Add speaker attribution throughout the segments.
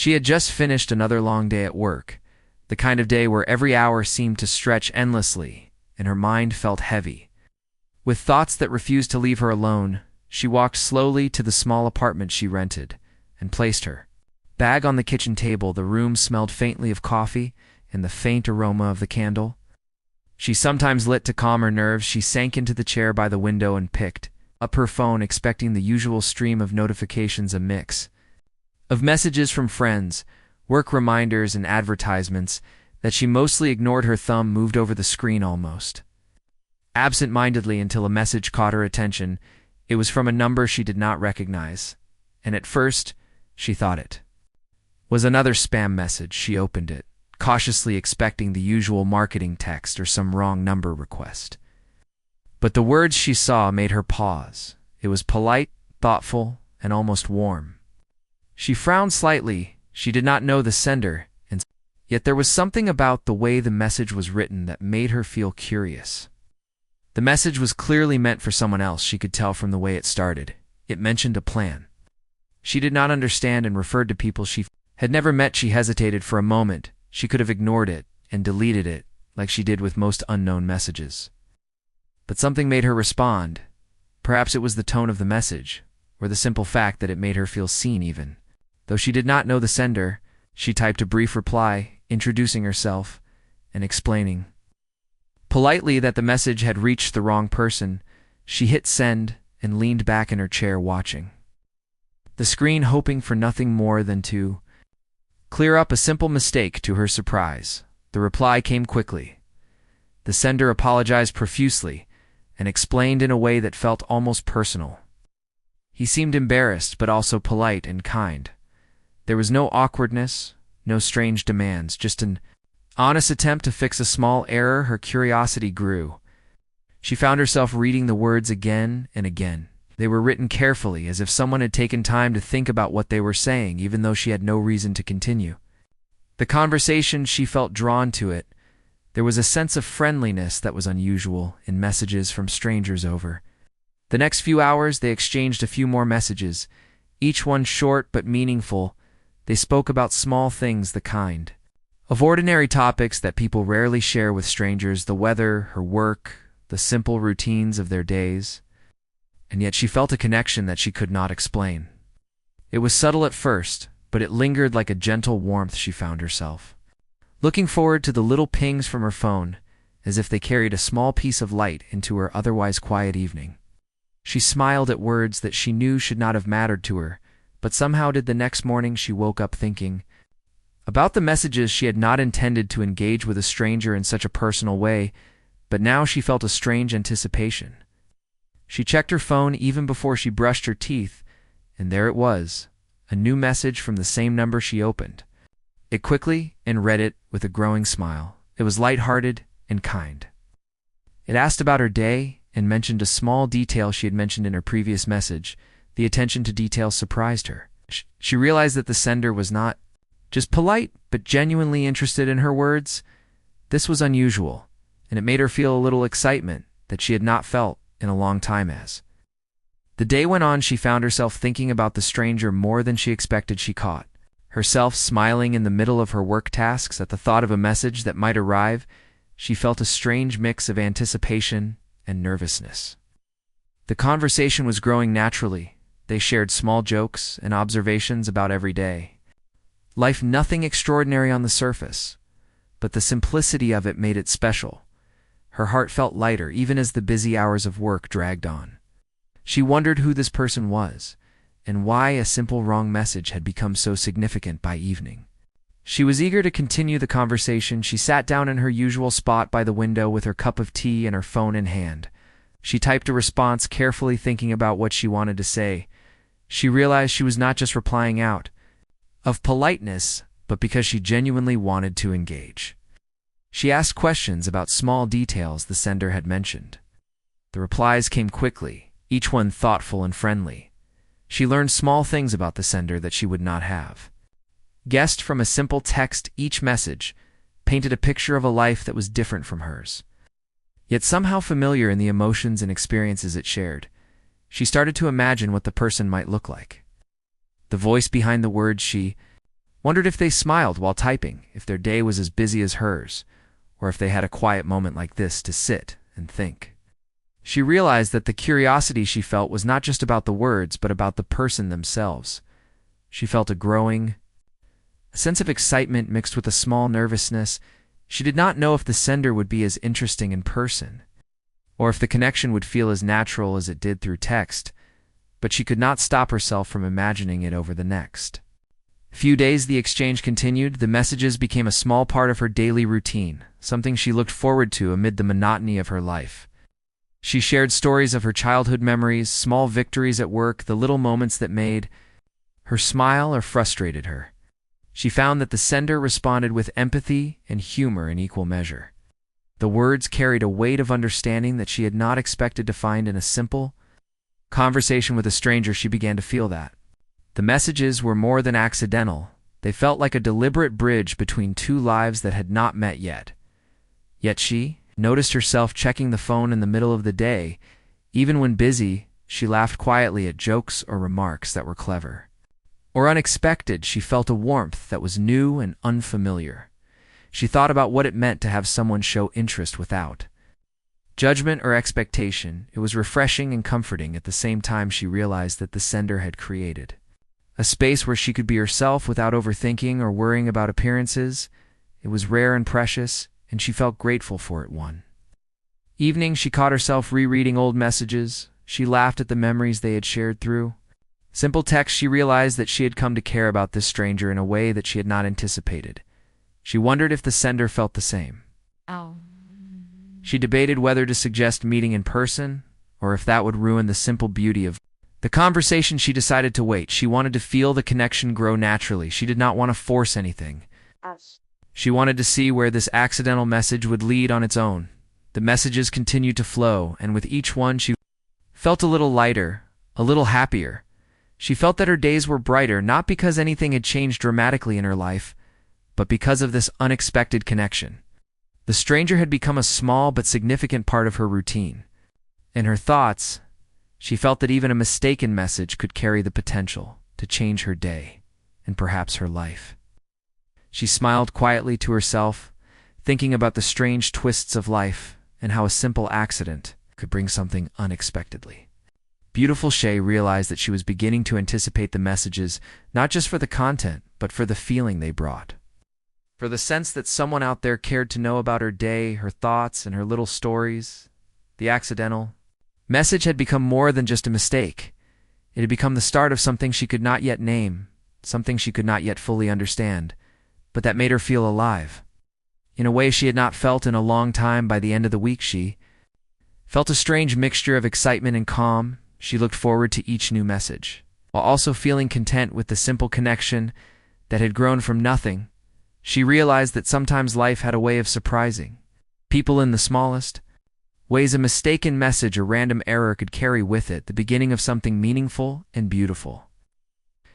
Speaker 1: She had just finished another long day at work, the kind of day where every hour seemed to stretch endlessly, and her mind felt heavy. With thoughts that refused to leave her alone, she walked slowly to the small apartment she rented and placed her bag on the kitchen table. The room smelled faintly of coffee and the faint aroma of the candle she sometimes lit to calm her nerves. She sank into the chair by the window and picked up her phone, expecting the usual stream of notifications, a mix of messages from friends, work reminders, and advertisements that she mostly ignored. Her thumb moved over the screen almost absent-mindedly until a message caught her attention. It was from a number she did not recognize, and at first she thought it was another spam message. She opened it, cautiously expecting the usual marketing text or some wrong number request. But the words she saw made her pause. It was polite, thoughtful, and almost warm. She frowned slightly. She did not know the sender, and yet there was something about the way the message was written that made her feel curious. The message was clearly meant for someone else. She could tell from the way it started. It mentioned a plan she did not understand and referred to people she had never met. She hesitated for a moment. She could have ignored it and deleted it, like she did with most unknown messages. But something made her respond. Perhaps it was the tone of the message, or the simple fact that it made her feel seen even. Though she did not know the sender, she typed a brief reply, introducing herself and explaining politely that the message had reached the wrong person. She hit send and leaned back in her chair watching the screen, hoping for nothing more than to clear up a simple mistake. To her surprise, the reply came quickly. The sender apologized profusely and explained in a way that felt almost personal. He seemed embarrassed, but also polite and kind. There was no awkwardness, no strange demands, just an honest attempt to fix a small error. Her curiosity grew. She found herself reading the words again and again. They were written carefully, as if someone had taken time to think about what they were saying, even though she had no reason to continue the conversation. She felt drawn to it. There was a sense of friendliness that was unusual in messages from strangers. Over the next few hours, they exchanged a few more messages, each one short but meaningful. They spoke about small things, the kind of ordinary topics that people rarely share with strangers: the weather, her work, the simple routines of their days. And yet she felt a connection that she could not explain. It was subtle at first, but it lingered like a gentle warmth. She found herself looking forward to the little pings from her phone, as if they carried a small piece of light into her otherwise quiet evening. She smiled at words that she knew should not have mattered to her, but somehow did. The next morning she woke up thinking about the messages. She had not intended to engage with a stranger in such a personal way, but now she felt a strange anticipation. She checked her phone even before she brushed her teeth, and there it was, a new message from the same number. She opened it quickly and read it with a growing smile. It was lighthearted and kind. It asked about her day and mentioned a small detail she had mentioned in her previous message. The attention to detail surprised her. She realized that the sender was not just polite, but genuinely interested in her words. This was unusual, and it made her feel a little excitement that she had not felt in a long time. As the day went on, she found herself thinking about the stranger more than she expected. She caught herself smiling in the middle of her work tasks at the thought of a message that might arrive. She felt a strange mix of anticipation and nervousness. The conversation was growing naturally. They shared small jokes and observations about every day life, nothing extraordinary on the surface, but the simplicity of it made it special. Her heart felt lighter even as the busy hours of work dragged on. She wondered who this person was, and why a simple wrong message had become so significant by evening. She was eager to continue the conversation. She sat down in her usual spot by the window with her cup of tea and her phone in hand. She typed a response, carefully thinking about what she wanted to say. She realized she was not just replying out of politeness, but because she genuinely wanted to engage. She asked questions about small details the sender had mentioned. The replies came quickly, each one thoughtful and friendly. She learned small things about the sender that she would not have guessed from a simple text. Each message painted a picture of a life that was different from hers, yet somehow familiar in the emotions and experiences it shared. She started to imagine what the person might look like. The voice behind the words she wondered if they smiled while typing, if their day was as busy as hers, or if they had a quiet moment like this to sit and think. She realized that the curiosity she felt was not just about the words, but about the person themselves. She felt a sense of excitement mixed with a small nervousness. She did not know if the sender would be as interesting in person, or if the connection would feel as natural as it did through text, but she could not stop herself from imagining it over the next few days. The exchange continued. The messages became a small part of her daily routine, something she looked forward to amid the monotony of her life. She shared stories of her childhood memories, small victories at work, the little moments that made her smile or frustrated her. She found that the sender responded with empathy and humor in equal measure. The words carried a weight of understanding that she had not expected to find in a simple conversation with a stranger. She began to feel that the messages were more than accidental. They felt like a deliberate bridge between two lives that had not met yet. Yet she noticed herself checking the phone in the middle of the day. Even when busy, she laughed quietly at jokes or remarks that were clever or unexpected. She felt a warmth that was new and unfamiliar. She thought about what it meant to have someone show interest without judgment or expectation. It was refreshing and comforting. At the same time, she realized that the sender had created a space where she could be herself without overthinking or worrying about appearances. It was rare and precious, and she felt grateful for it. One evening, she caught herself rereading old messages. She laughed at the memories they had shared through simple text. She realized that she had come to care about this stranger in a way that she had not anticipated. She wondered if the sender felt the same. She debated whether to suggest meeting in person, or if that would ruin the simple beauty of the conversation. She decided to wait. She wanted to feel the connection grow naturally. She did not want to force anything. She wanted to see where this accidental message would lead on its own. The messages continued to flow, and with each one she felt a little lighter, a little happier. She felt that her days were brighter, not because anything had changed dramatically in her life, but because of this unexpected connection. The stranger had become a small but significant part of her routine. In her thoughts, she felt that even a mistaken message could carry the potential to change her day and perhaps her life. She smiled quietly to herself, thinking about the strange twists of life and how a simple accident could bring something unexpectedly beautiful. She realized that she was beginning to anticipate the messages, not just for the content, but for the feeling they brought. For the sense that someone out there cared to know about her day, her thoughts, and her little stories. The accidental message had become more than just a mistake. It had become the start of something she could not yet name, something she could not yet fully understand, but that made her feel alive. In a way she had not felt in a long time. By the end of the week, she felt a strange mixture of excitement and calm. She looked forward to each new message, while also feeling content with the simple connection that had grown from nothing. She realized that sometimes life had a way of surprising people in the smallest ways. A mistaken message or random error could carry with it the beginning of something meaningful and beautiful.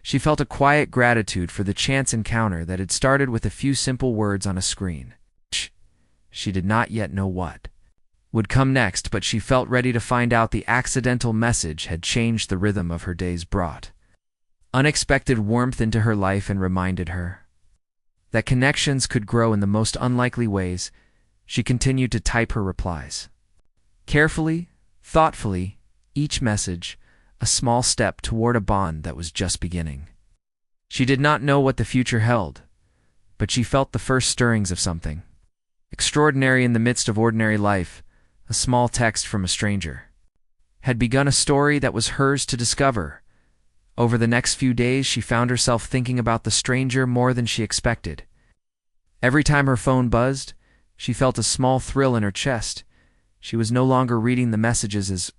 Speaker 1: She felt a quiet gratitude for the chance encounter that had started with a few simple words on a screen. She did not yet know what would come next, but she felt ready to find out. The accidental message had changed the rhythm of her days, brought unexpected warmth into her life, and reminded her that connections could grow in the most unlikely ways. She continued to type her replies carefully, thoughtfully, each message a small step toward a bond that was just beginning. She did not know what the future held, but she felt the first stirrings of something extraordinary in the midst of ordinary life. A small text from a stranger had begun a story that was hers to discover. Over the next few days, she found herself thinking about the stranger more than she expected. Every time her phone buzzed, she felt a small thrill in her chest. She was no longer reading the messages as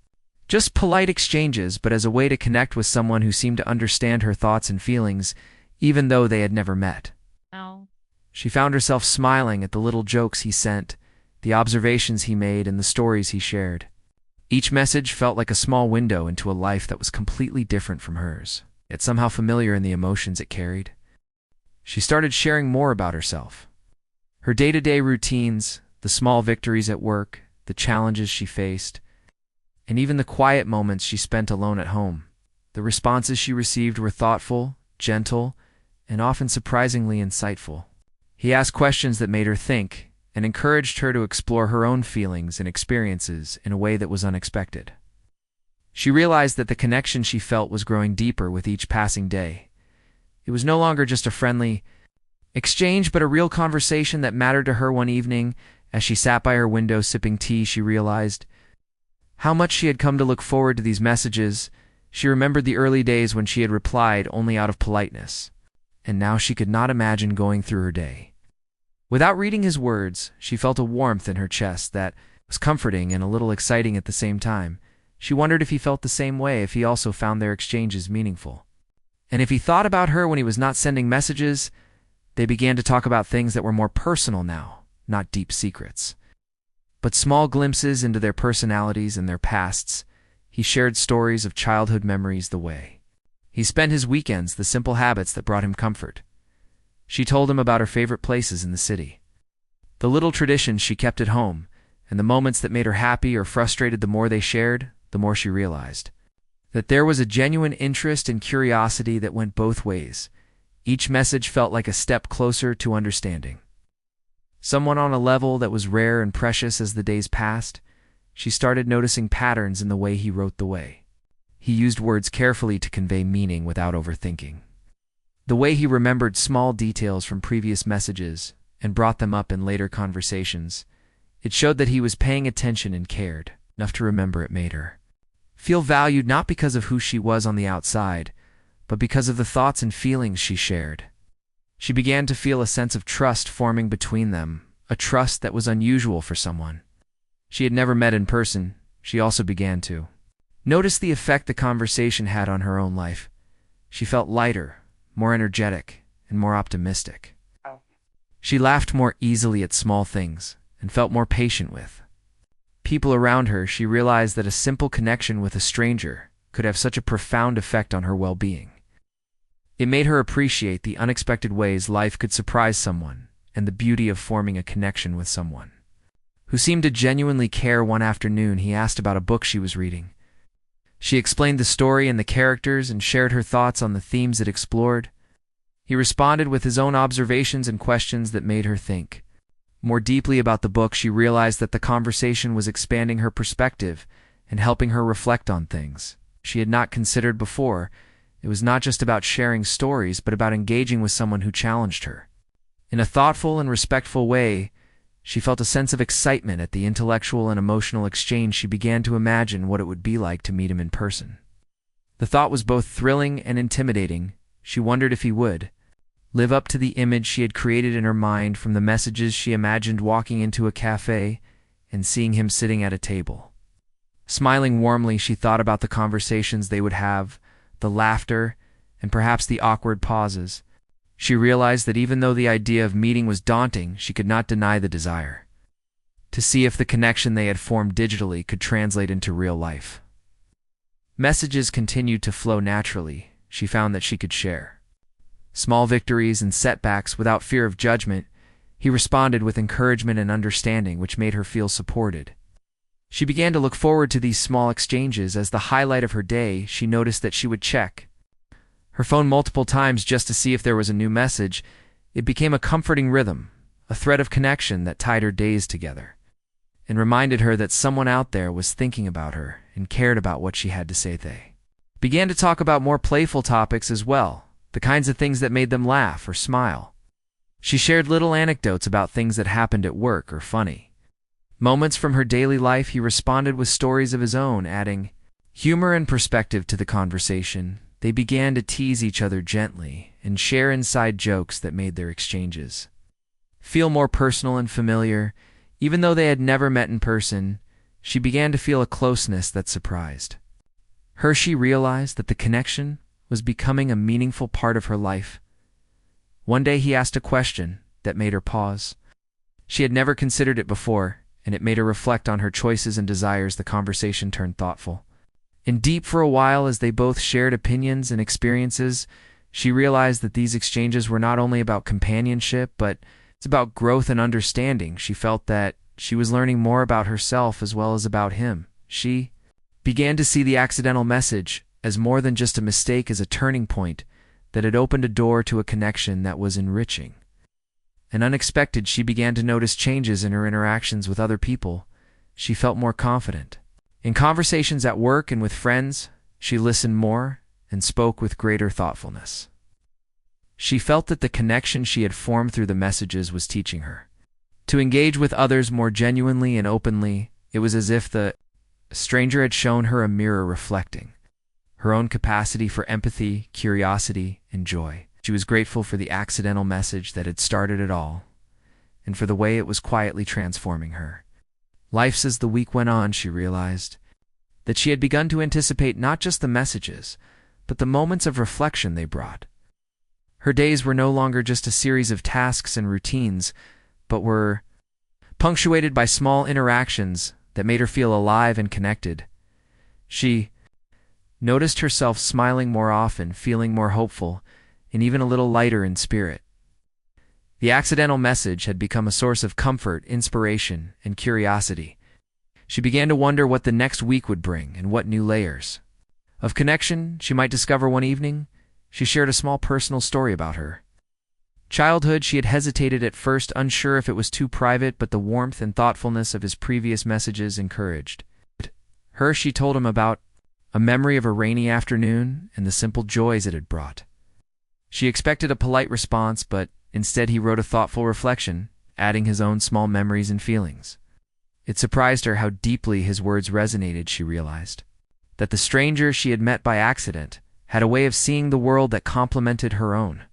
Speaker 1: just polite exchanges, but as a way to connect with someone who seemed to understand her thoughts and feelings, even though they had never met. She found herself smiling at the little jokes he sent, the observations he made, and the stories he shared. Each message felt like a small window into a life that was completely different from hers, yet somehow familiar in the emotions it carried. She started sharing more about herself, her day-to-day routines, the small victories at work, the challenges she faced, and even the quiet moments she spent alone at home. The responses she received were thoughtful, gentle, and often surprisingly insightful. He asked questions that made her think and encouraged her to explore her own feelings and experiences in a way that was unexpected. She realized that the connection she felt was growing deeper with each passing day. It was no longer just a friendly exchange, but a real conversation that mattered to her. One evening, as she sat by her window sipping tea, she realized how much she had come to look forward to these messages. She remembered the early days when she had replied only out of politeness, and now she could not imagine going through her day without reading his words. She felt a warmth in her chest that was comforting and a little exciting at the same time. She wondered if he felt the same way, if he also found their exchanges meaningful. And if he thought about her when he was not sending messages. They began to talk about things that were more personal now, not deep secrets, but small glimpses into their personalities and their pasts. He shared stories of childhood memories, the way he spent his weekends, the simple habits that brought him comfort. She told him about her favorite places in the city, the little traditions she kept at home, and the moments that made her happy or frustrated. The more they shared, the more she realized that there was a genuine interest and curiosity that went both ways. Each message felt like a step closer to understanding someone on a level that was rare and precious. As the days passed, she started noticing patterns in the way he wrote, the way he used words carefully to convey meaning without overthinking, the way he remembered small details from previous messages and brought them up in later conversations. It showed that he was paying attention and cared enough to remember. It made her feel valued, not because of who she was on the outside, but because of the thoughts and feelings she shared. She began to feel a sense of trust forming between them, a trust that was unusual for someone she had never met in person. She also began to notice the effect the conversation had on her own life. She felt lighter, more energetic, and more optimistic. She laughed more easily at small things and felt more patient with people around her. She realized that a simple connection with a stranger could have such a profound effect on her well-being. It made her appreciate the unexpected ways life could surprise someone and the beauty of forming a connection with someone who seemed to genuinely care. One afternoon, he asked about a book she was reading. She explained the story and the characters and shared her thoughts on the themes it explored. He responded with his own observations and questions that made her think more deeply about the book. She realized that the conversation was expanding her perspective and helping her reflect on things she had not considered before. It was not just about sharing stories, but about engaging with someone who challenged her in a thoughtful and respectful way. She felt a sense of excitement at the intellectual and emotional exchange. She began to imagine what it would be like to meet him in person. The thought was both thrilling and intimidating. She wondered if he would live up to the image she had created in her mind from the messages. She imagined walking into a cafe and seeing him sitting at a table, smiling warmly. She thought about the conversations they would have, the laughter, and perhaps the awkward pauses. She realized that even though the idea of meeting was daunting, she could not deny the desire to see if the connection they had formed digitally could translate into real life. Messages continued to flow naturally. She found that she could share small victories and setbacks without fear of judgment. He responded with encouragement and understanding, which made her feel supported. She began to look forward to these small exchanges. As the highlight of her day, she noticed that she would check her phone multiple times just to see if there was a new message. It became a comforting rhythm, a thread of connection that tied her days together and reminded her that someone out there was thinking about her and cared about what she had to say. They began to talk about more playful topics as well, the kinds of things that made them laugh or smile. She shared little anecdotes about things that happened at work or funny moments from her daily life. He responded with stories of his own, adding humor and perspective to the conversation. They began to tease each other gently and share inside jokes that made their exchanges feel more personal and familiar. Even though they had never met in person, she began to feel a closeness that surprised her. She realized that the connection was becoming a meaningful part of her life. One day he asked a question that made her pause. She had never considered it before, and it made her reflect on her choices and desires. The conversation turned thoughtful and deep for a while. As they both shared opinions and experiences, she realized that these exchanges were not only about companionship, but it's about growth and understanding. She felt that she was learning more about herself as well as about him. She began to see the accidental message as more than just a mistake, as a turning point that had opened a door to a connection that was enriching. And unexpected, she began to notice changes in her interactions with other people. She felt more confident. In conversations at work and with friends, she listened more and spoke with greater thoughtfulness. She felt that the connection she had formed through the messages was teaching her to engage with others more genuinely and openly. It was as if the stranger had shown her a mirror reflecting her own capacity for empathy, curiosity, and joy. She was grateful for the accidental message that had started it all, and for the way it was quietly transforming her. Life as the week went on, she realized that she had begun to anticipate not just the messages, but the moments of reflection they brought. Her days were no longer just a series of tasks and routines, but were punctuated by small interactions that made her feel alive and connected. She noticed herself smiling more often, feeling more hopeful, and even a little lighter in spirit. The accidental message had become a source of comfort, inspiration, and curiosity. She began to wonder what the next week would bring and what new layers of connection she might discover. One evening, she shared a small personal story about her childhood. She had hesitated at first, unsure if it was too private, but the warmth and thoughtfulness of his previous messages encouraged her. She told him about a memory of a rainy afternoon and the simple joys it had brought. She expected a polite response, but instead he wrote a thoughtful reflection, adding his own small memories and feelings. It surprised her how deeply his words resonated. She realized that the stranger she had met by accident had a way of seeing the world that complemented her own.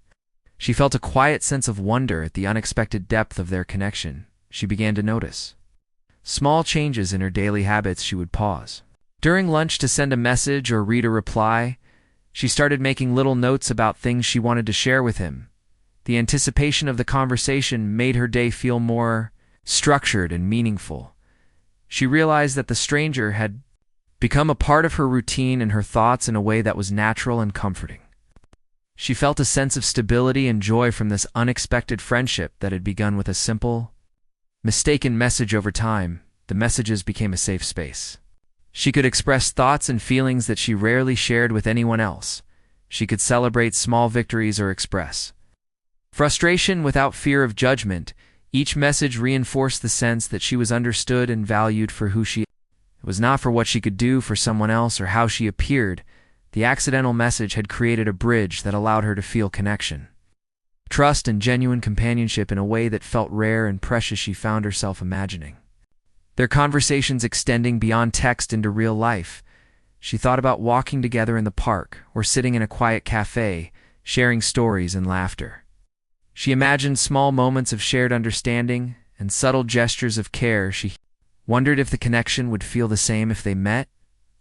Speaker 1: She felt a quiet sense of wonder at the unexpected depth of their connection. She began to notice small changes in her daily habits. She would pause during lunch to send a message or read a reply. She started making little notes about things she wanted to share with him. The anticipation of the conversation made her day feel more structured and meaningful. She realized that the stranger had become a part of her routine and her thoughts in a way that was natural and comforting. She felt a sense of stability and joy from this unexpected friendship that had begun with a simple, mistaken message. Over time, the messages became a safe space. She could express thoughts and feelings that she rarely shared with anyone else. She could celebrate small victories or express frustration without fear of judgment. Each message reinforced the sense that she was understood and valued for who she was. It was not for what she could do for someone else or how she appeared. The accidental message had created a bridge that allowed her to feel connection, trust, and genuine companionship in a way that felt rare and precious. She found herself imagining their conversations extending beyond text into real life. She thought about walking together in the park or sitting in a quiet cafe, sharing stories and laughter. She imagined small moments of shared understanding and subtle gestures of care. She wondered if the connection would feel the same if they met,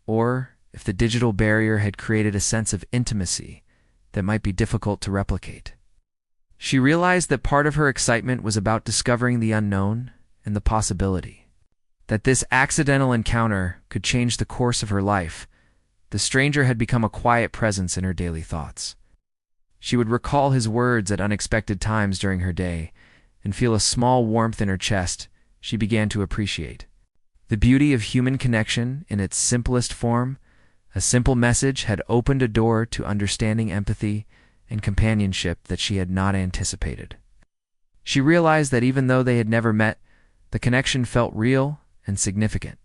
Speaker 1: or if the digital barrier had created a sense of intimacy that might be difficult to replicate. She realized that part of her excitement was about discovering the unknown and the possibility that this accidental encounter could change the course of her life. The stranger had become a quiet presence in her daily thoughts. She would recall his words at unexpected times during her day and feel a small warmth in her chest. She began to appreciate the beauty of human connection in its simplest form. A simple message had opened a door to understanding, empathy, and companionship that she had not anticipated. She realized that even though they had never met, the connection felt real and significant.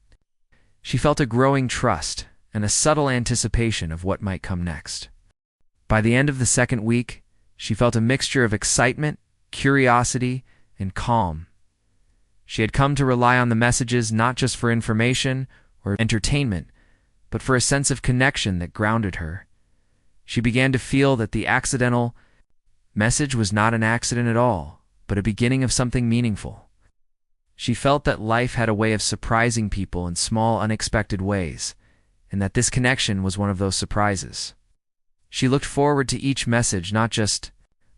Speaker 1: She felt a growing trust and a subtle anticipation of what might come next. By the end of the second week, she felt a mixture of excitement, curiosity, and calm. She had come to rely on the messages not just for information or entertainment, but for a sense of connection that grounded her. She began to feel that the accidental message was not an accident at all, but a beginning of something meaningful. She felt that life had a way of surprising people in small, unexpected ways, and that this connection was one of those surprises. She looked forward to each message, not just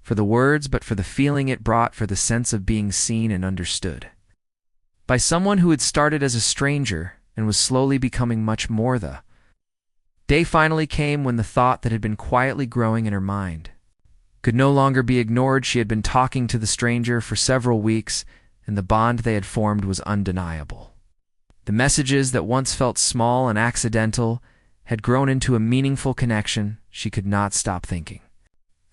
Speaker 1: for the words, but for the feeling it brought, for the sense of being seen and understood by someone who had started as a stranger and was slowly becoming much more. The day finally came when the thought that had been quietly growing in her mind could no longer be ignored. She had been talking to the stranger for several weeks, and the bond they had formed was undeniable. The messages that once felt small and accidental had grown into a meaningful connection. She could not stop thinking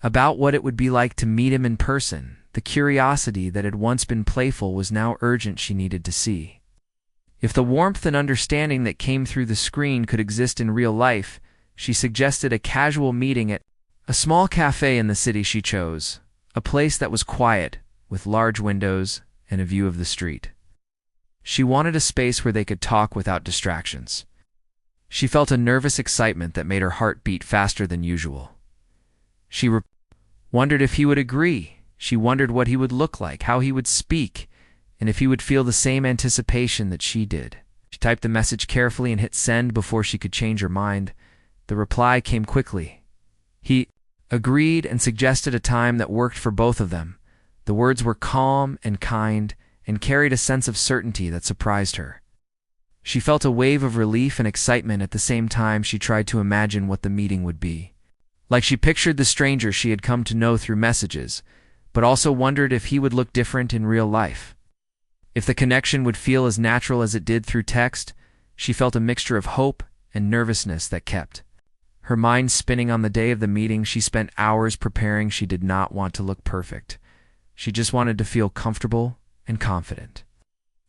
Speaker 1: about what it would be like to meet him in person. The curiosity that had once been playful was now urgent. She needed to see if the warmth and understanding that came through the screen could exist in real life. She suggested a casual meeting at a small cafe in the city she chose, a place that was quiet, with large windows and a view of the street. She wanted a space where they could talk without distractions. She felt a nervous excitement that made her heart beat faster than usual. She wondered if he would agree. She wondered what he would look like, how he would speak, and if he would feel the same anticipation that she did. She typed the message carefully and hit send before she could change her mind. The reply came quickly. He agreed and suggested a time that worked for both of them. The words were calm and kind and carried a sense of certainty that surprised her. She felt a wave of relief and excitement at the same time. She tried to imagine what the meeting would be like. She pictured the stranger she had come to know through messages, but also wondered if he would look different in real life. If the connection would feel as natural as it did through text. She felt a mixture of hope and nervousness that kept her mind spinning. On the day of the meeting, she spent hours preparing. She did not want to look perfect. She just wanted to feel comfortable and confident.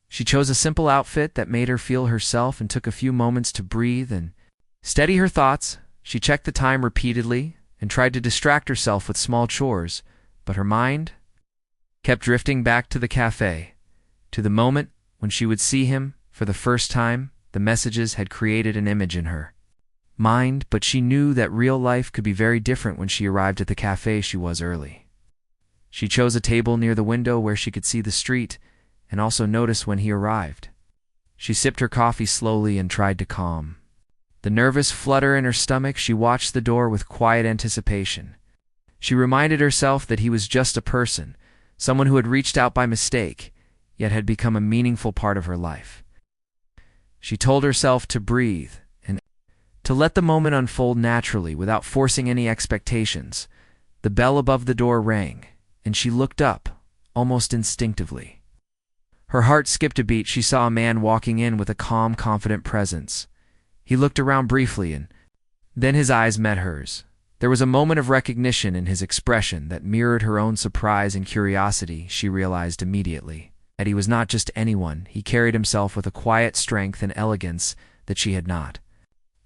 Speaker 1: She chose a simple outfit that made her feel herself and took a few moments to breathe and steady her thoughts. She checked the time repeatedly and tried to distract herself with small chores, but her mind kept drifting back to the cafe, to the moment when she would see him for the first time. The messages had created an image in her mind, but she knew that real life could be very different. When she arrived at the cafe, she was early. She chose a table near the window where she could see the street and also notice when he arrived. She sipped her coffee slowly and tried to calm the nervous flutter in her stomach. She watched the door with quiet anticipation. She reminded herself that he was just a person, someone who had reached out by mistake, yet had become a meaningful part of her life. She told herself to breathe and to let the moment unfold naturally without forcing any expectations. The bell above the door rang, and she looked up, almost instinctively. Her heart skipped a beat. She saw a man walking in with a calm, confident presence. He looked around briefly, and then his eyes met hers. There was a moment of recognition in his expression that mirrored her own surprise and curiosity. She realized immediately that he was not just anyone. He carried himself with a quiet strength and elegance that she had not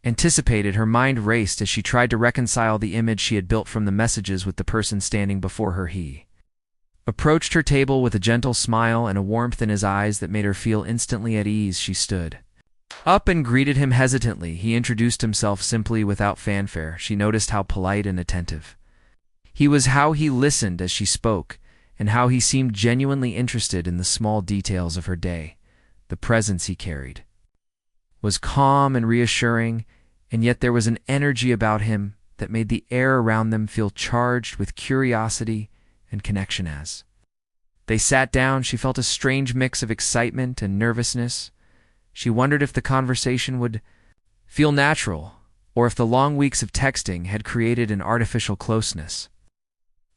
Speaker 1: anticipated. Her mind raced as she tried to reconcile the image she had built from the messages with the person standing before her. He approached her table with a gentle smile and a warmth in his eyes that made her feel instantly at ease. She stood up and greeted him hesitantly. He introduced himself simply, without fanfare. She noticed how polite and attentive he was, how he listened as she spoke, and how he seemed genuinely interested in the small details of her day. The presence he carried was calm and reassuring, and yet there was an energy about him that made the air around them feel charged with curiosity and connection. As they sat down, she felt a strange mix of excitement and nervousness. She wondered if the conversation would feel natural, or if the long weeks of texting had created an artificial closeness.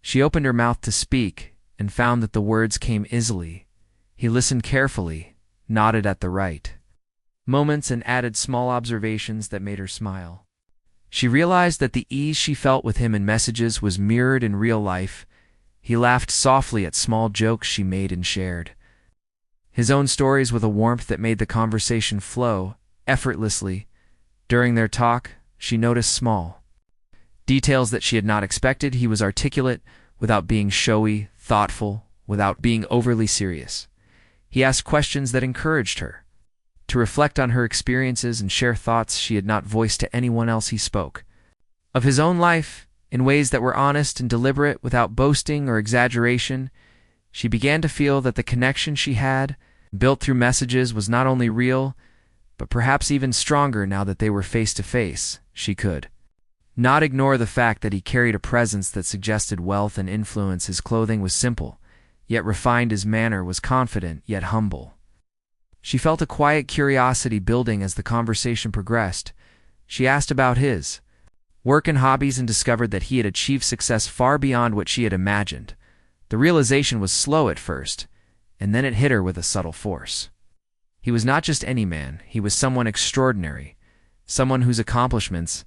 Speaker 1: She opened her mouth to speak and found that the words came easily. He listened carefully, nodded at the right moments, and added small observations that made her smile. She realized that the ease she felt with him in messages was mirrored in real life. He laughed softly at small jokes she made and shared his own stories with a warmth that made the conversation flow effortlessly. During their talk, she noticed small details that she had not expected. He was articulate without being showy, thoughtful without being overly serious. He asked questions that encouraged her to reflect on her experiences and share thoughts she had not voiced to anyone else. He spoke of his own life in ways that were honest and deliberate, without boasting or exaggeration. She began to feel that the connection she had built through messages was not only real, but perhaps even stronger now that they were face to face. She could not ignore the fact that he carried a presence that suggested wealth and influence. His clothing was simple, yet refined. His manner was confident, yet humble. She felt a quiet curiosity building as the conversation progressed. She asked about his work and hobbies and discovered that he had achieved success far beyond what she had imagined. The realization was slow at first, and then it hit her with a subtle force. He was not just any man. He was someone extraordinary, someone whose accomplishments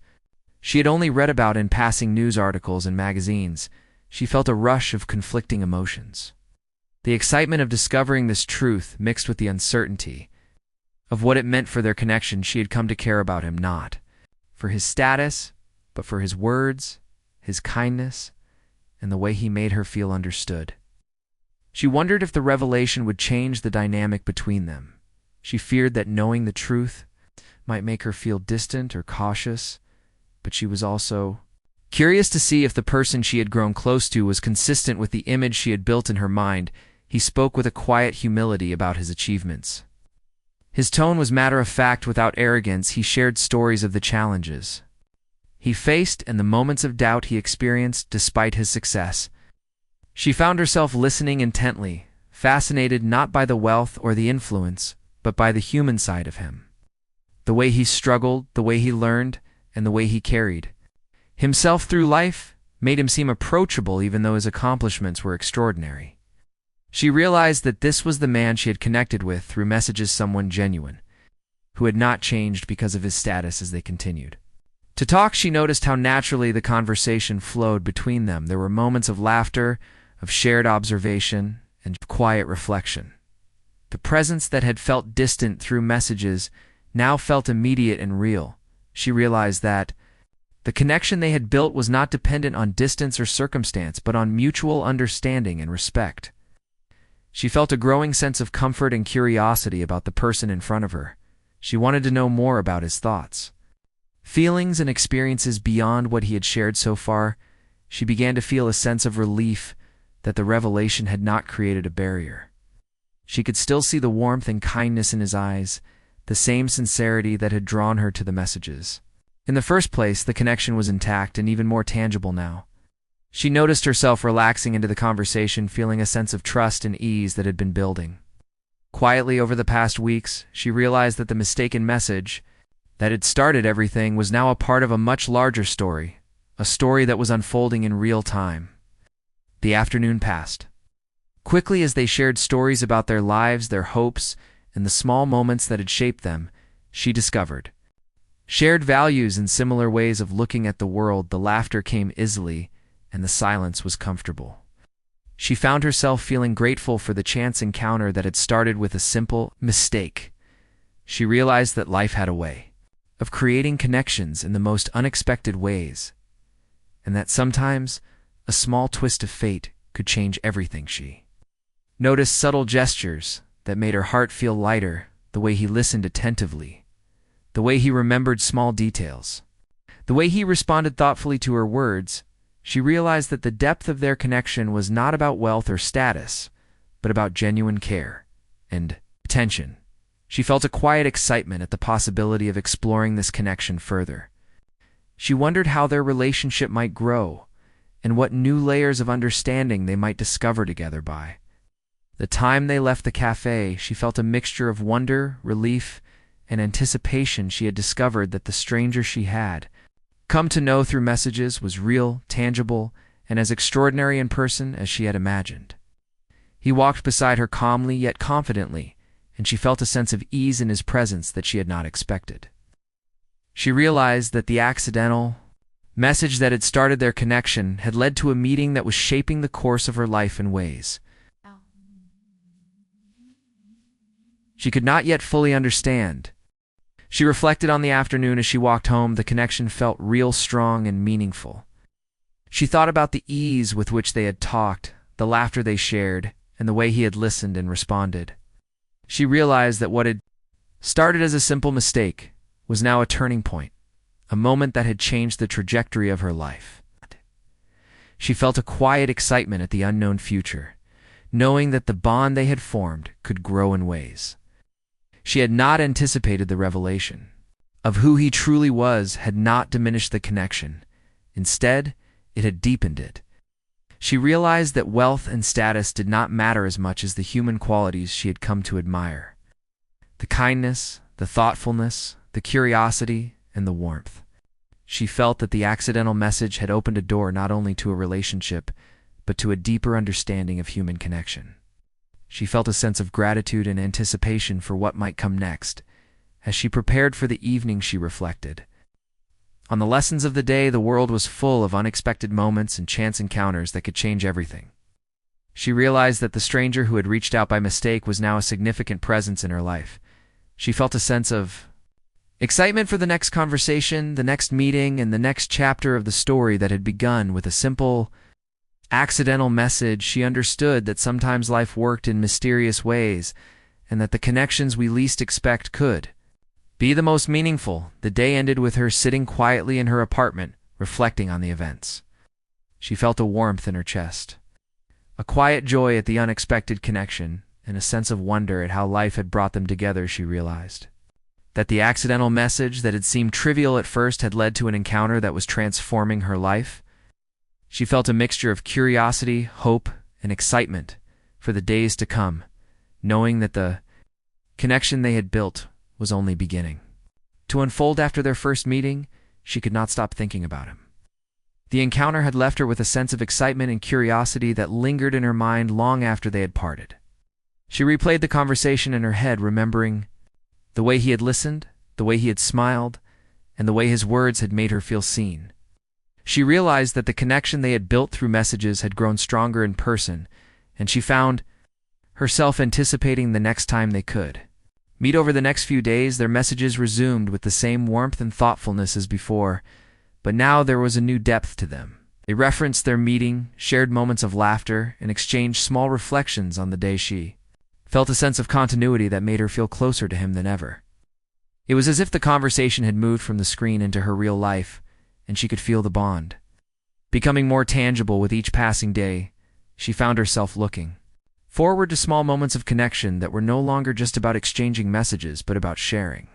Speaker 1: she had only read about in passing news articles and magazines. She felt a rush of conflicting emotions. The excitement of discovering this truth mixed with the uncertainty of what it meant for their connection. She had come to care about him not for his status, but for his words, his kindness, and the way he made her feel understood. She wondered if the revelation would change the dynamic between them. She feared that knowing the truth might make her feel distant or cautious, but she was also curious to see if the person she had grown close to was consistent with the image she had built in her mind. He spoke with a quiet humility about his achievements. His tone was matter-of-fact without arrogance. He shared stories of the challenges he faced and the moments of doubt he experienced despite his success. She found herself listening intently, fascinated not by the wealth or the influence, but by the human side of him. The way he struggled, the way he learned, and the way he carried himself through life made him seem approachable even though his accomplishments were extraordinary. She realized that this was the man she had connected with through messages, someone genuine, who had not changed because of his status. As they continued to talk, she noticed how naturally the conversation flowed between them. There were moments of laughter, of shared observation, and quiet reflection. The presence that had felt distant through messages now felt immediate and real. She realized that the connection they had built was not dependent on distance or circumstance, but on mutual understanding and respect. She felt a growing sense of comfort and curiosity about the person in front of her. She wanted to know more about his thoughts, feelings, and experiences beyond what he had shared so far. She began to feel a sense of relief that the revelation had not created a barrier. She could still see the warmth and kindness in his eyes, the same sincerity that had drawn her to the messages. In the first place, the connection was intact and even more tangible now. She noticed herself relaxing into the conversation, feeling a sense of trust and ease that had been building. Quietly over the past weeks, she realized that the mistaken message that had started everything was now a part of a much larger story, a story that was unfolding in real time. The afternoon passed quickly as they shared stories about their lives, their hopes, and the small moments that had shaped them. She discovered shared values and similar ways of looking at the world. The laughter came easily, and the silence was comfortable. She found herself feeling grateful for the chance encounter that had started with a simple mistake. She realized that life had a way of creating connections in the most unexpected ways, and that sometimes a small twist of fate could change everything. She noticed subtle gestures that made her heart feel lighter, the way he listened attentively, the way he remembered small details, the way he responded thoughtfully to her words. She realized that the depth of their connection was not about wealth or status, but about genuine care and attention. She felt a quiet excitement at the possibility of exploring this connection further. She wondered how their relationship might grow and what new layers of understanding they might discover together. By the time they left the cafe, she felt a mixture of wonder, relief, and anticipation. She had discovered that the stranger she had come to know through messages was real, tangible, and as extraordinary in person as she had imagined. He walked beside her calmly yet confidently, and she felt a sense of ease in his presence that she had not expected. She realized that the accidental message that had started their connection had led to a meeting that was shaping the course of her life in ways she could not yet fully understand. She reflected on the afternoon as she walked home. The connection felt real, strong, and meaningful. She thought about the ease with which they had talked, the laughter they shared, and the way he had listened and responded. She realized that what had started as a simple mistake was now a turning point, a moment that had changed the trajectory of her life. She felt a quiet excitement at the unknown future, knowing that the bond they had formed could grow in ways she had not anticipated. The revelation of who he truly was had not diminished the connection. Instead, it had deepened it. She realized that wealth and status did not matter as much as the human qualities she had come to admire: the kindness, the thoughtfulness, the curiosity, and the warmth. She felt that the accidental message had opened a door not only to a relationship, but to a deeper understanding of human connection. She felt a sense of gratitude and anticipation for what might come next. As she prepared for the evening, she reflected On the lessons of the day, the world was full of unexpected moments and chance encounters that could change everything. She realized that the stranger who had reached out by mistake was now a significant presence in her life. She felt a sense of excitement for the next conversation, the next meeting, and the next chapter of the story that had begun with a simple, accidental message. She understood that sometimes life worked in mysterious ways, and that the connections we least expect could be the most meaningful. The day ended with her sitting quietly in her apartment, reflecting on the events. She felt a warmth in her chest, a quiet joy at the unexpected connection, and a sense of wonder at how life had brought them together. She realized that the accidental message that had seemed trivial at first had led to an encounter that was transforming her life. She felt a mixture of curiosity, hope, and excitement for the days to come, knowing that the connection they had built was only beginning to unfold. After their first meeting, she could not stop thinking about him. The encounter had left her with a sense of excitement and curiosity that lingered in her mind long after they had parted. She replayed the conversation in her head, remembering the way he had listened, the way he had smiled, and the way his words had made her feel seen. She realized that the connection they had built through messages had grown stronger in person, and she found herself anticipating the next time they could meet. Over the next few days, their messages resumed with the same warmth and thoughtfulness as before, but now there was a new depth to them. They referenced their meeting, shared moments of laughter, and exchanged small reflections on the day. She felt a sense of continuity that made her feel closer to him than ever. It was as if the conversation had moved from the screen into her real life, and she could feel the bond becoming more tangible with each passing day. She found herself looking forward to small moments of connection that were no longer just about exchanging messages, but about sharing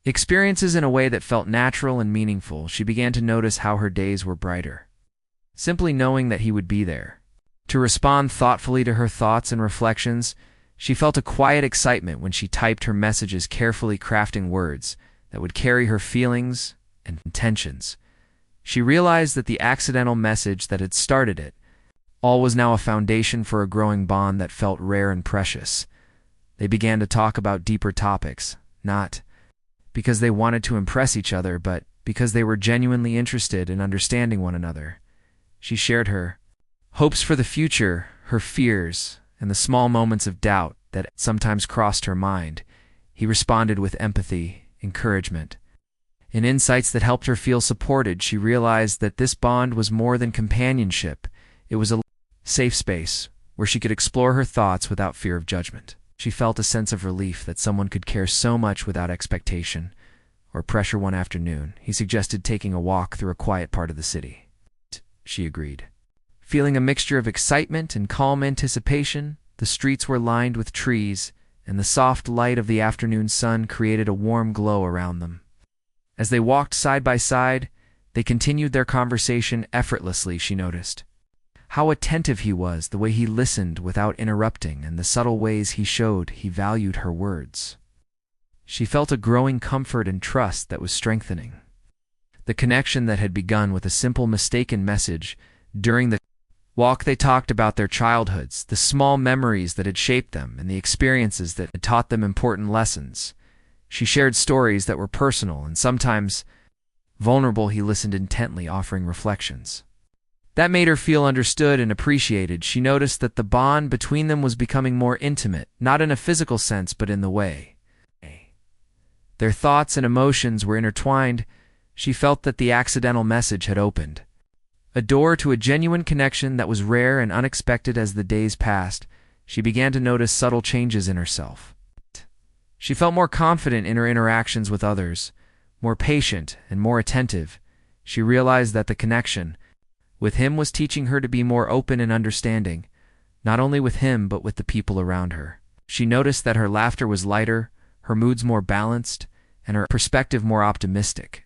Speaker 1: experiences in a way that felt natural and meaningful. She began to notice how her days were brighter, simply knowing that he would be there to respond thoughtfully to her thoughts and reflections. She felt a quiet excitement when she typed her messages, carefully crafting words that would carry her feelings and intentions. She realized that the accidental message that had started it all was now a foundation for a growing bond that felt rare and precious. They began to talk about deeper topics, not because they wanted to impress each other, but because they were genuinely interested in understanding one another. She shared her hopes for the future, her fears, and the small moments of doubt that sometimes crossed her mind. He responded with empathy, encouragement, and insights that helped her feel supported. She realized that this bond was more than companionship. It was a safe space where she could explore her thoughts without fear of judgment. She felt a sense of relief that someone could care so much without expectation or pressure. One afternoon, he suggested taking a walk through a quiet part of the city. She agreed. Feeling a mixture of excitement and calm anticipation, the streets were lined with trees, and the soft light of the afternoon sun created a warm glow around them. As they walked side by side, they continued their conversation effortlessly. She noticed how attentive he was, the way he listened without interrupting, and the subtle ways he showed he valued her words. She felt a growing comfort and trust that was strengthening the connection that had begun with a simple mistaken message. During the walk, they talked about their childhoods, the small memories that had shaped them, and the experiences that had taught them important lessons. She shared stories that were personal and sometimes vulnerable. He listened intently, offering reflections that made her feel understood and appreciated. She noticed that the bond between them was becoming more intimate, not in a physical sense, but in the way their thoughts and emotions were intertwined. She felt that the accidental message had opened a door to a genuine connection that was rare and unexpected. As the days passed, she began to notice subtle changes in herself. She felt more confident in her interactions with others, more patient and more attentive. She realized that the connection with him was teaching her to be more open and understanding, not only with him but with the people around her. She noticed that her laughter was lighter, her moods more balanced, and her perspective more optimistic.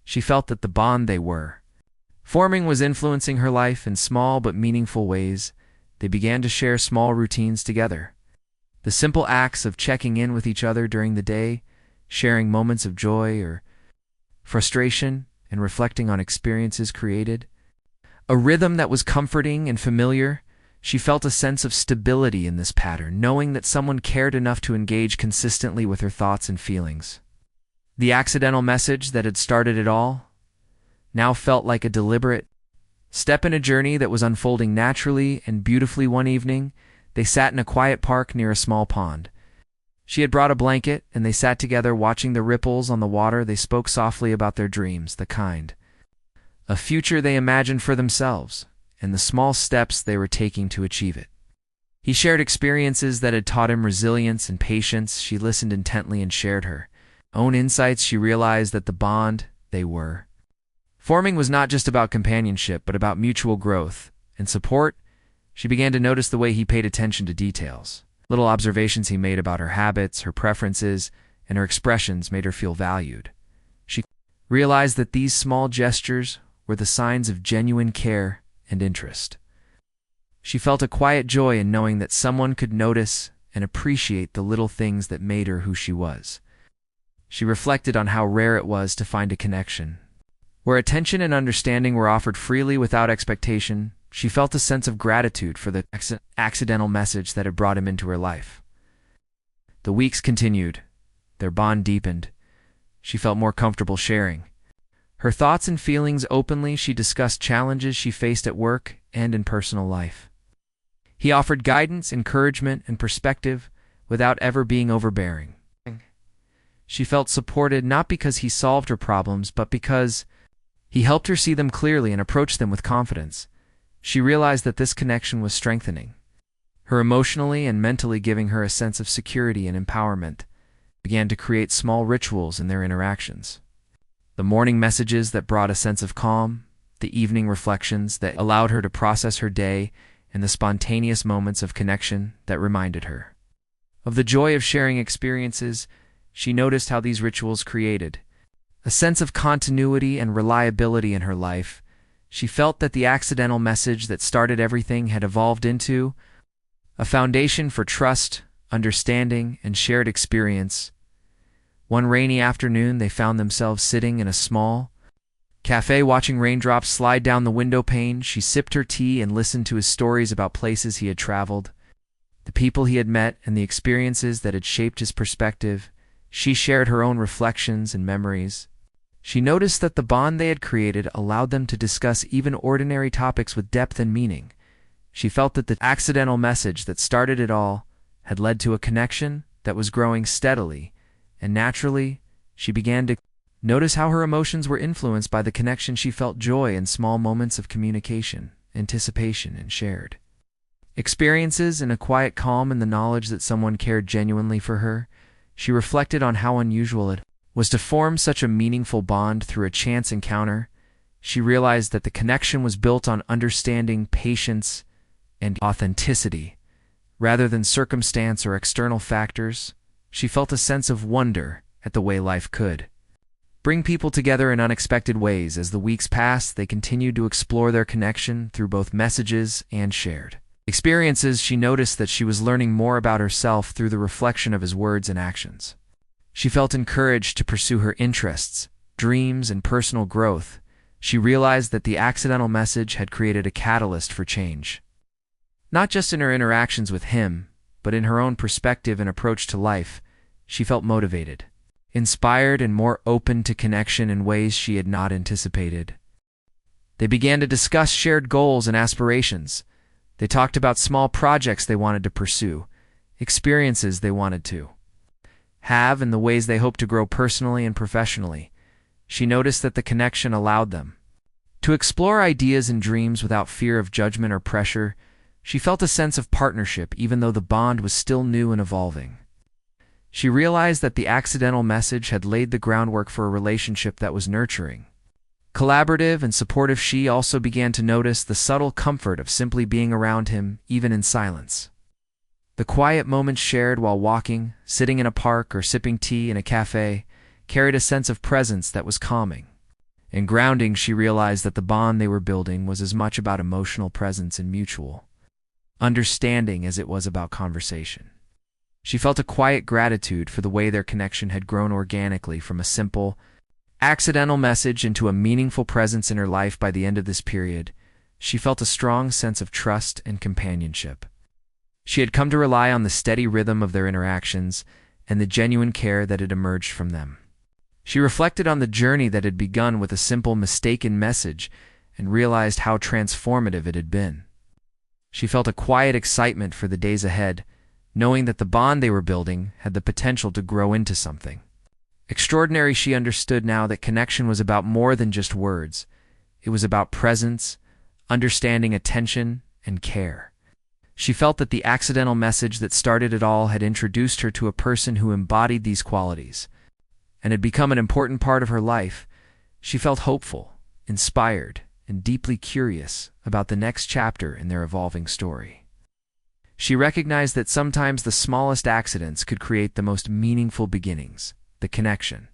Speaker 1: She felt that the bond they were forming was influencing her life in small but meaningful ways. They began to share small routines together. The simple acts of checking in with each other during the day, sharing moments of joy or frustration, and reflecting on experiences created a rhythm that was comforting and familiar. She felt a sense of stability in this pattern, knowing that someone cared enough to engage consistently with her thoughts and feelings. The accidental message that had started it all now felt like a deliberate step in a journey that was unfolding naturally and beautifully. One evening, they sat in a quiet park near a small pond. She had brought a blanket, and they sat together watching the ripples on the water. They spoke softly about their dreams, the kind of future they imagined for themselves, and the small steps they were taking to achieve it. He shared experiences that had taught him resilience and patience. She listened intently and shared her own insights. She realized that the bond they were forming was not just about companionship, but about mutual growth and support. She began to notice the way he paid attention to details. Little observations he made about her habits, her preferences, and her expressions made her feel valued. She realized that these small gestures were the signs of genuine care and interest. She felt a quiet joy in knowing that someone could notice and appreciate the little things that made her who she was. She reflected on how rare it was to find a connection where attention and understanding were offered freely without expectation. She felt a sense of gratitude for the accidental message that had brought him into her life. The weeks continued. Their bond deepened. She felt more comfortable sharing her thoughts and feelings openly. She discussed challenges she faced at work and in personal life. He offered guidance, encouragement, and perspective without ever being overbearing. She felt supported not because he solved her problems, but because he helped her see them clearly and approach them with confidence. She realized that this connection was strengthening her emotionally and mentally, giving her a sense of security and empowerment. Began to create small rituals in their interactions. The morning messages that brought a sense of calm, the evening reflections that allowed her to process her day, and the spontaneous moments of connection that reminded her of the joy of sharing experiences. She noticed how these rituals created a sense of continuity and reliability in her life. She felt that the accidental message that started everything had evolved into a foundation for trust, understanding, and shared experience. One rainy afternoon, they found themselves sitting in a small cafe watching raindrops slide down the window pane. She sipped her tea and listened to his stories about places he had traveled, the people he had met, and the experiences that had shaped his perspective. She shared her own reflections and memories. She noticed that the bond they had created allowed them to discuss even ordinary topics with depth and meaning. She felt that the accidental message that started it all had led to a connection that was growing steadily, and naturally, she began to notice how her emotions were influenced by the connection. She felt joy in small moments of communication, anticipation, and shared experiences, and a quiet calm in the knowledge that someone cared genuinely for her. She reflected on how unusual it was to form such a meaningful bond through a chance encounter. She realized that the connection was built on understanding, patience, and authenticity, rather than circumstance or external factors. She felt a sense of wonder at the way life could bring people together in unexpected ways. As the weeks passed, they continued to explore their connection through both messages and shared experiences. She noticed that she was learning more about herself through the reflection of his words and actions. She felt encouraged to pursue her interests, dreams, and personal growth. She realized that the accidental message had created a catalyst for change, not just in her interactions with him, but in her own perspective and approach to life. She felt motivated, inspired, and more open to connection in ways she had not anticipated. They began to discuss shared goals and aspirations. They talked about small projects they wanted to pursue, experiences they wanted to have, and the ways they hoped to grow personally and professionally. She noticed that the connection allowed them to explore ideas and dreams without fear of judgment or pressure. She felt a sense of partnership even though the bond was still new and evolving. She realized that the accidental message had laid the groundwork for a relationship that was nurturing, collaborative, and supportive. She also began to notice the subtle comfort of simply being around him, even in silence. The quiet moments shared while walking, sitting in a park, or sipping tea in a cafe carried a sense of presence that was calming and grounding. She realized that the bond they were building was as much about emotional presence and mutual understanding as it was about conversation. She felt a quiet gratitude for the way their connection had grown organically from a simple, accidental message into a meaningful presence in her life. By the end of this period, she felt a strong sense of trust and companionship. She had come to rely on the steady rhythm of their interactions and the genuine care that had emerged from them. She reflected on the journey that had begun with a simple mistaken message and realized how transformative it had been. She felt a quiet excitement for the days ahead, knowing that the bond they were building had the potential to grow into something extraordinary. She understood now that connection was about more than just words. It was about presence, understanding, attention, and care. She felt that the accidental message that started it all had introduced her to a person who embodied these qualities and had become an important part of her life. She felt hopeful, inspired, and deeply curious about the next chapter in their evolving story. She recognized that sometimes the smallest accidents could create the most meaningful beginnings. The connection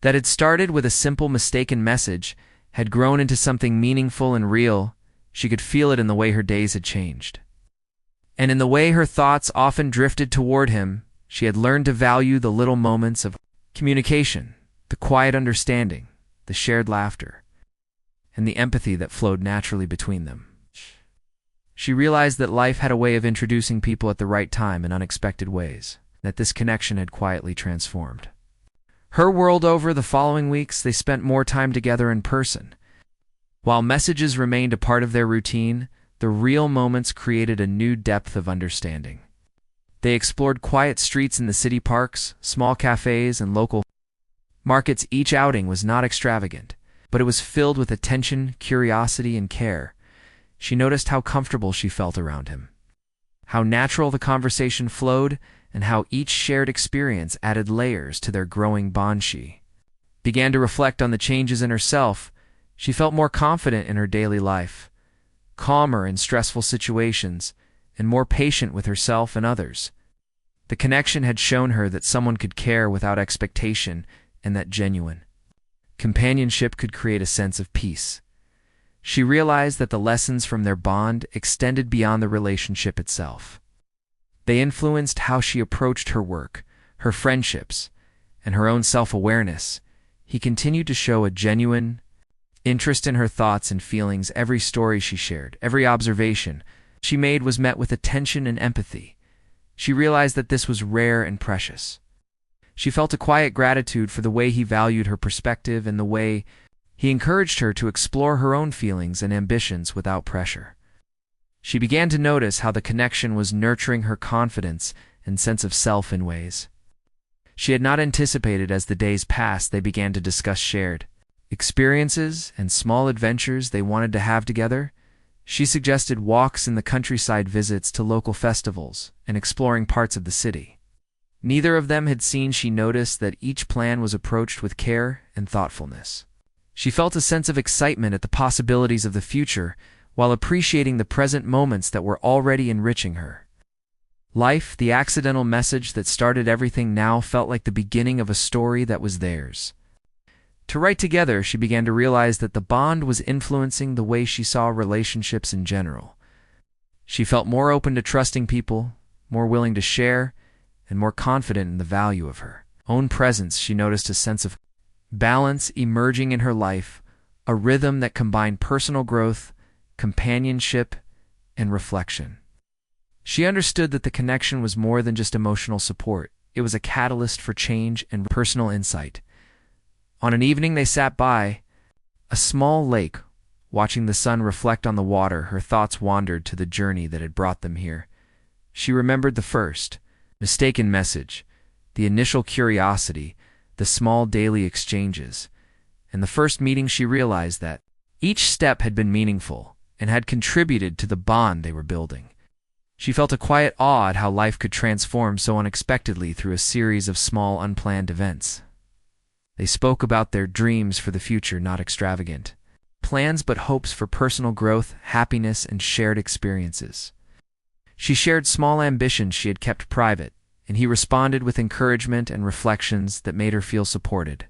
Speaker 1: that had started with a simple mistaken message had grown into something meaningful and real. She could feel it in the way her days had changed, and in the way her thoughts often drifted toward him. She had learned to value the little moments of communication, the quiet understanding, the shared laughter, and the empathy that flowed naturally between them. She realized that life had a way of introducing people at the right time in unexpected ways, that this connection had quietly transformed her world. Over the following weeks, they spent more time together in person. While messages remained a part of their routine, the real moments created a new depth of understanding. They explored quiet streets in the city, parks, small cafes, and local markets. Each outing was not extravagant, but it was filled with attention, curiosity, and care. She noticed how comfortable she felt around him, how natural the conversation flowed, and how each shared experience added layers to their growing bond. She began to reflect on the changes in herself. She felt more confident in her daily life, calmer in stressful situations, and more patient with herself and others. The connection had shown her that someone could care without expectation, and that genuine companionship could create a sense of peace. She realized that the lessons from their bond extended beyond the relationship itself. They influenced how she approached her work, her friendships, and her own self-awareness. He continued to show a genuine interest in her thoughts and feelings. Every story she shared, every observation she made was met with attention and empathy. She realized that this was rare and precious. She felt a quiet gratitude for the way he valued her perspective and the way he encouraged her to explore her own feelings and ambitions without pressure. She began to notice how the connection was nurturing her confidence and sense of self in ways she had not anticipated. As the days passed, they began to discuss shared experiences and small adventures they wanted to have together. She suggested walks in the countryside, visits to local festivals, and exploring parts of the city neither of them had seen. She noticed that each plan was approached with care and thoughtfulness. She felt a sense of excitement at the possibilities of the future, while appreciating the present moments that were already enriching her life. The accidental message that started everything now felt like the beginning of a story that was theirs to write together. She began to realize that the bond was influencing the way she saw relationships in general. She felt more open to trusting people, more willing to share, and more confident in the value of her own presence. She noticed a sense of balance emerging in her life, a rhythm that combined personal growth, companionship, and reflection. She understood that the connection was more than just emotional support. It was a catalyst for change and personal insight. On an evening they sat by a small lake, watching the sun reflect on the water. Her thoughts wandered to the journey that had brought them here. She remembered the first mistaken message, the initial curiosity, the small daily exchanges, and the first meeting. She realized that each step had been meaningful and had contributed to the bond they were building. She felt a quiet awe at how life could transform so unexpectedly through a series of small, unplanned events. They spoke about their dreams for the future, not extravagant plans, but hopes for personal growth, happiness, and shared experiences. She shared small ambitions she had kept private, and he responded with encouragement and reflections that made her feel supported.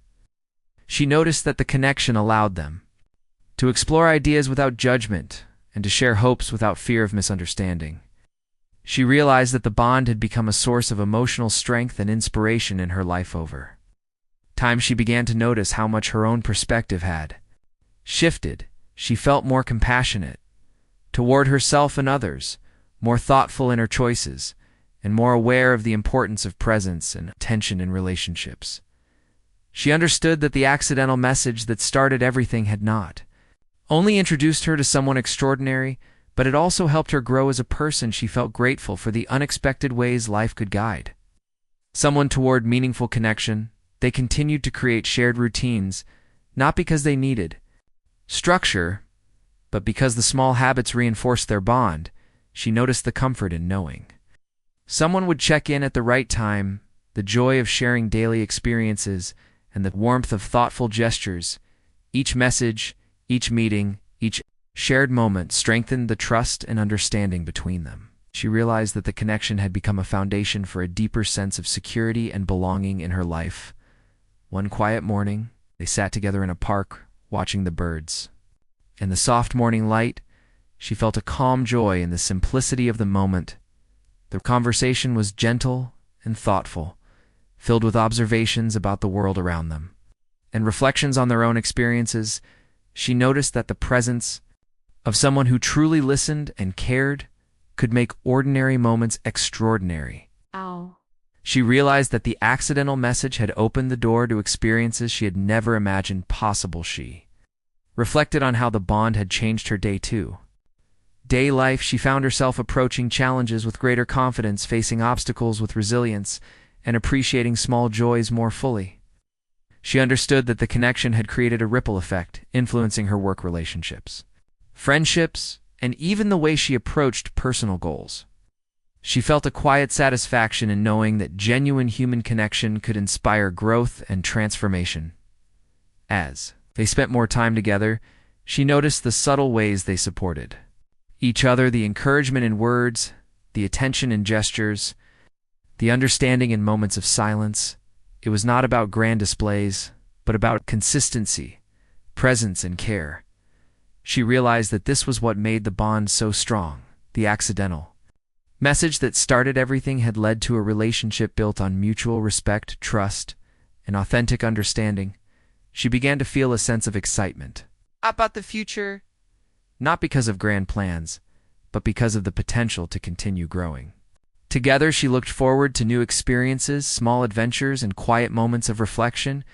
Speaker 1: She noticed that the connection allowed them to explore ideas without judgment and to share hopes without fear of misunderstanding. She realized that the bond had become a source of emotional strength and inspiration in her life. Over time, she began to notice how much her own perspective had shifted. She felt more compassionate toward herself and others, more thoughtful in her choices, and more aware of the importance of presence and attention in relationships. She understood that the accidental message that started everything had not only introduced her to someone extraordinary, but it also helped her grow as a person. She felt grateful for the unexpected ways life could guide someone toward meaningful connection. They continued to create shared routines, not because they needed structure, but because the small habits reinforced their bond. She noticed the comfort in knowing someone would check in at the right time, the joy of sharing daily experiences, and the warmth of thoughtful gestures. Each message, each meeting, each shared moment strengthened the trust and understanding between them. She realized that the connection had become a foundation for a deeper sense of security and belonging in her life. One quiet morning, they sat together in a park, watching the birds. In the soft morning light, she felt a calm joy in the simplicity of the moment. The conversation was gentle and thoughtful, filled with observations about the world around them and reflections on their own experiences. She noticed that the presence of someone who truly listened and cared could make ordinary moments extraordinary.
Speaker 2: Ow.
Speaker 1: She realized that the accidental message had opened the door to experiences she had never imagined possible. She reflected on how the bond had changed her day life. She found herself approaching challenges with greater confidence, facing obstacles with resilience, and appreciating small joys more fully. She understood that the connection had created a ripple effect, influencing her work relationships, friendships, and even the way she approached personal goals. She felt a quiet satisfaction in knowing that genuine human connection could inspire growth and transformation. As they spent more time together, she noticed the subtle ways they supported each other, the encouragement in words, the attention in gestures, the understanding in moments of silence. It was not about grand displays, but about consistency, presence, and care. She realized that this was what made the bond so strong. The accidental message that started everything had led to a relationship built on mutual respect, trust, and authentic understanding. She began to feel a sense of excitement about the future, not because of grand plans, but because of the potential to continue growing. Together, she looked forward to new experiences, small adventures, and quiet moments of reflection.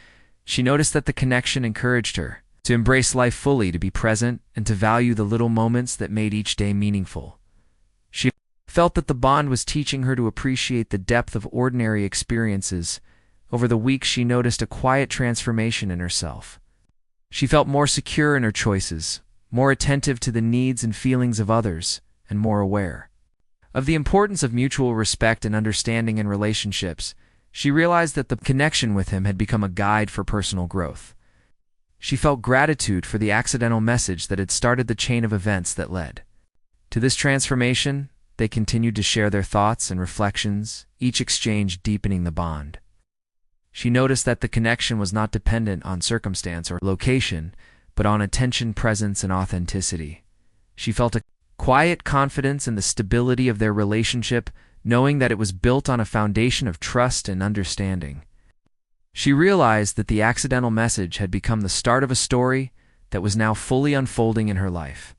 Speaker 1: She noticed that the connection encouraged her to embrace life fully, to be present, and to value the little moments that made each day meaningful. She felt that the bond was teaching her to appreciate the depth of ordinary experiences. Over the weeks, she noticed a quiet transformation in herself. She felt more secure in her choices, more attentive to the needs and feelings of others, and more aware of the importance of mutual respect and understanding in relationships. She realized that the connection with him had become a guide for personal growth. She felt gratitude for the accidental message that had started the chain of events that led to this transformation. They continued to share their thoughts and reflections, each exchange deepening the bond. She noticed that the connection was not dependent on circumstance or location, but on attention, presence, and authenticity. She felt a quiet confidence in the stability of their relationship, knowing that it was built on a foundation of trust and understanding. She realized that the accidental message had become the start of a story that was now fully unfolding in her life.